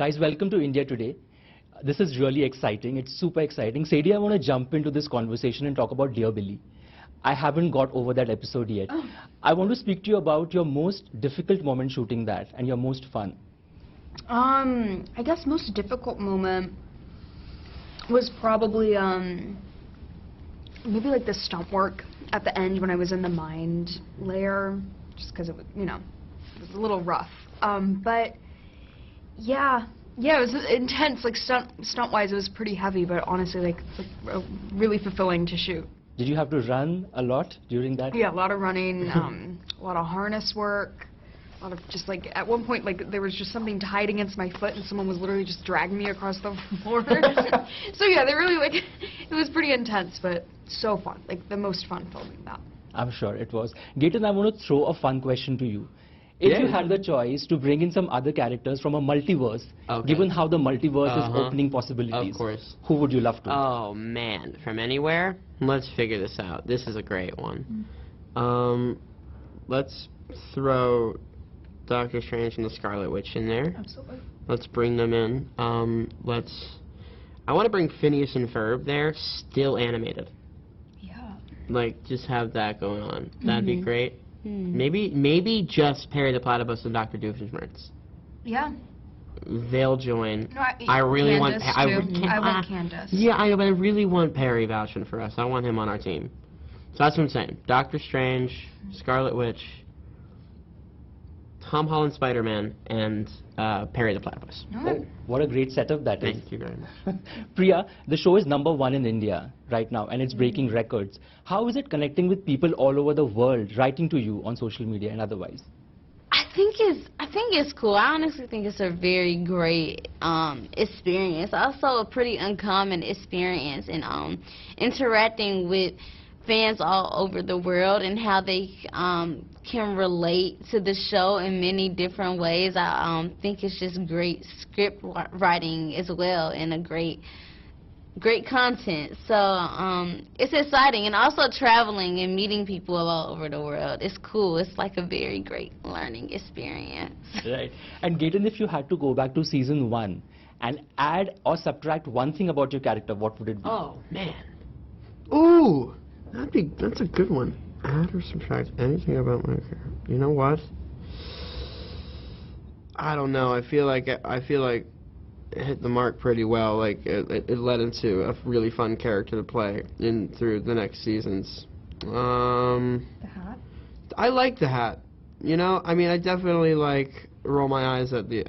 Guys, welcome to India today. This is really exciting. It's super exciting. Sadie, I want to jump into this conversation and talk about Dear Billy. I haven't got over that episode yet. Oh. I want to speak to you about your most difficult moment shooting that and your most fun. I guess most difficult moment was probably maybe like the stunt work at the end when I was in the mind layer, just because it was, it was a little rough. But yeah, it was intense. Like stunt-wise, it was pretty heavy, but honestly, like really fulfilling to shoot. Did you have to run a lot during that? Yeah, a lot of running, a lot of harness work. A lot of just like, at one point, like, there was just something tied against my foot and someone was literally just dragging me across the floor. So yeah, they really, like, it was pretty intense, but so fun. Like, the most fun filming that. I'm sure it was. Gaten, I want to throw a fun question to you. If you had the choice to bring in some other characters from a multiverse, given how the multiverse is opening possibilities, of course, who would you love to? Oh man, from anywhere? Let's figure this out. This is a great one. Let's throw Doctor Strange and the Scarlet Witch in there. Absolutely. Let's bring them in. I want to bring Phineas and Ferb there, still animated. Yeah. Like, just have that going on. That'd be great. Maybe just Perry the Platypus and Dr. Doofenshmirtz. Yeah. They'll join. No, I really want. I want Candace. Yeah, I really want Perry vouching for us. I want him on our team. So that's what I'm saying. Doctor Strange, Scarlet Witch, Tom Holland Spider-Man, and Perry the Platypus. Oh, what a great setup that is. Thank you very much. Priya, the show is #1 in India right now and it's breaking records. How is it connecting with people all over the world, writing to you on social media and otherwise? I think it's cool. I honestly think it's a very great experience. Also a pretty uncommon experience in interacting with fans all over the world and how they can relate to the show in many different ways. I think it's just great script writing as well and a great content. So it's exciting, and also traveling and meeting people all over the world. It's cool. It's like a very great learning experience. Right. And Gaten, if you had to go back to season 1 and add or subtract one thing about your character, what would it be? Oh man. Ooh. That's a good one. Add or subtract anything about my character. You know what? I don't know. I feel like it hit the mark pretty well. Like it led into a really fun character to play through the next seasons. The hat? I like the hat. I mean, I definitely roll my eyes at the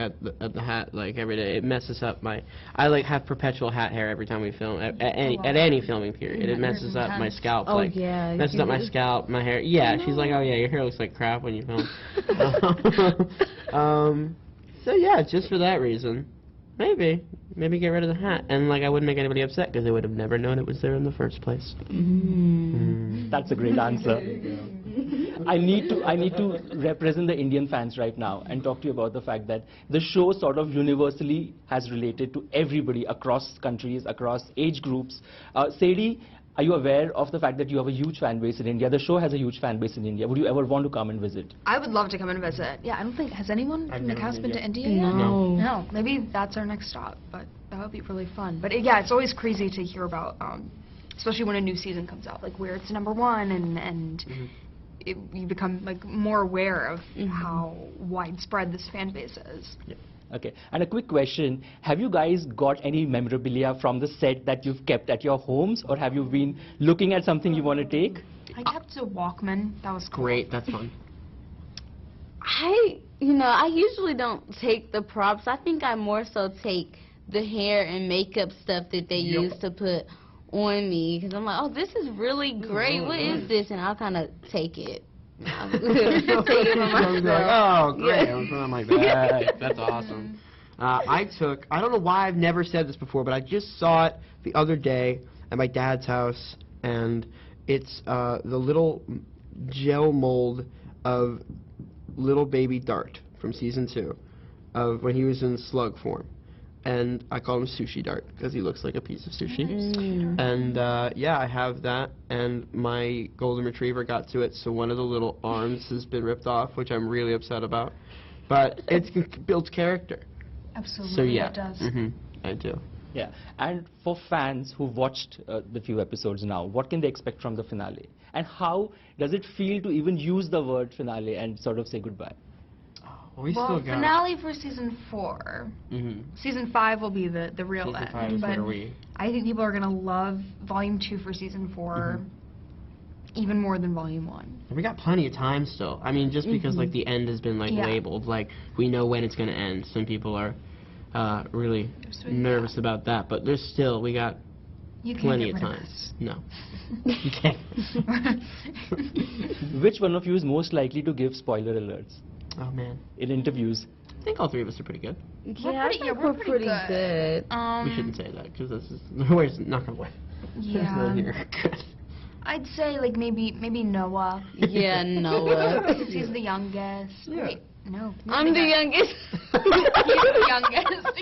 hat every day. It messes up my. I have perpetual hat hair every time we film at any filming period. It messes up my scalp. Oh yeah. Messes up my scalp, my hair. Yeah, she's like, oh yeah, your hair looks like crap when you film. So yeah, just for that reason, maybe get rid of the hat, and I wouldn't make anybody upset because they would have never known it was there in the first place. That's a great answer. I need to represent the Indian fans right now and talk to you about the fact that the show sort of universally has related to everybody across countries, across age groups. Sadie, are you aware of the fact that you have a huge fan base in India? The show has a huge fan base in India. Would you ever want to come and visit? I would love to come and visit. Yeah, I don't think, has anyone from the cast been to India yet? No. No, maybe that's our next stop, but that would be really fun. But yeah, it's always crazy to hear about, especially when a new season comes out, where it's #1 and you become more aware of how widespread this fan base is. Yeah. Okay, and a quick question, have you guys got any memorabilia from the set that you've kept at your homes, or have you been looking at something you want to take? I kept a Walkman. That was cool. Great, that's fun. I usually don't take the props. I think I more so take the hair and makeup stuff that they use to put on me, because I'm like, oh, this is really great. What is this? And I'll kind of take it. Take it for myself. Oh, great. I was on my bag. That's awesome. I don't know why I've never said this before, but I just saw it the other day at my dad's house, and it's the little gel mold of little baby Dart from season 2, of when he was in slug form. And I call him Sushi Dart because he looks like a piece of sushi. And yeah, I have that, and my golden retriever got to it, so one of the little arms has been ripped off, which I'm really upset about. But it builds character. Absolutely, So yeah, it does. I do. Yeah, and for fans who watched the few episodes now, what can they expect from the finale? And how does it feel to even use the word finale and sort of say goodbye? Well, we Well, still got finale for season 4. Season 5 will be the real Season end. 5 is but where we. I think people are gonna love Volume 2 for season 4, even more than Volume 1. We got plenty of time still. I mean, just because like the end has been like Yeah. labeled, like we know when it's gonna end. Some people are really nervous about that, but there's still we got You can't plenty get of rid time. us. No, you can't. Which one of you is most likely to give spoiler alerts Oh man, in interviews? I think all three of us are pretty good. Yeah, I think we're pretty good. We shouldn't say that because this is we're not gonna win. There's no Yeah. here. Good. I'd say like maybe Noah. Yeah, Noah. Because he's the youngest. Yeah. Wait, no. I'm the youngest. He's the youngest.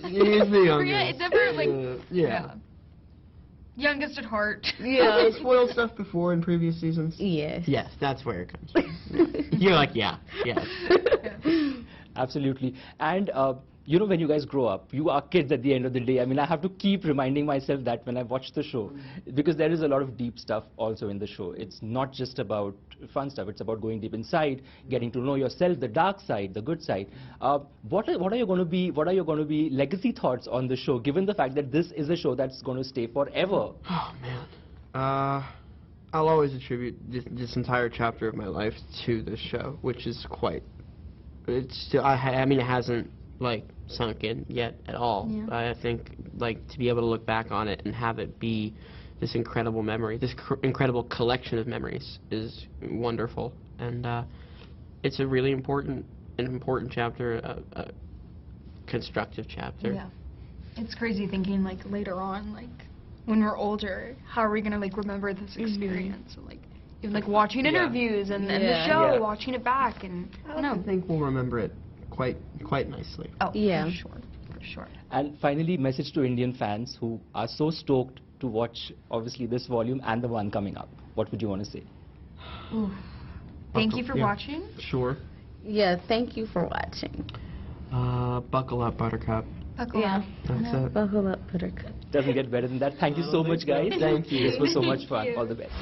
He's the youngest. Priah, it's never like yeah. youngest at heart. Yeah. Have they spoiled stuff before in previous seasons? Yes. Yes, that's where it comes from. You're like, yeah. Absolutely. And you know, when you guys grow up, you are kids at the end of the day. I mean, I have to keep reminding myself that when I watch the show, because there is a lot of deep stuff also in the show. It's not just about fun stuff. It's about going deep inside, getting to know yourself, the dark side, the good side. What are you going to be legacy thoughts on the show, given the fact that this is a show that's going to stay forever? Oh man. I'll always attribute this entire chapter of my life to this show, which is quite. It's still. I mean, it hasn't like sunk in yet at all. Yeah. I think like to be able to look back on it and have it be this incredible memory, this incredible collection of memories is wonderful, and it's a really important chapter, a constructive chapter. Yeah. It's crazy thinking like later on, like when we're older, how are we gonna like remember this experience? And, like even like watching interviews and the show, watching it back, and I don't know. I think we'll remember it quite nicely. Oh, Yeah. for sure. And finally, message to Indian fans who are so stoked to watch, obviously, this volume and the one coming up. What would you want to say? Ooh. Thank you for watching. Sure. Yeah, thank you for watching. Buckle up, Buttercup. Buckle Yeah. up. That's it. Buckle up, Buttercup. Doesn't get better than that. Thank you so much, guys. Thank you. This was so much fun. Thank you. All the best.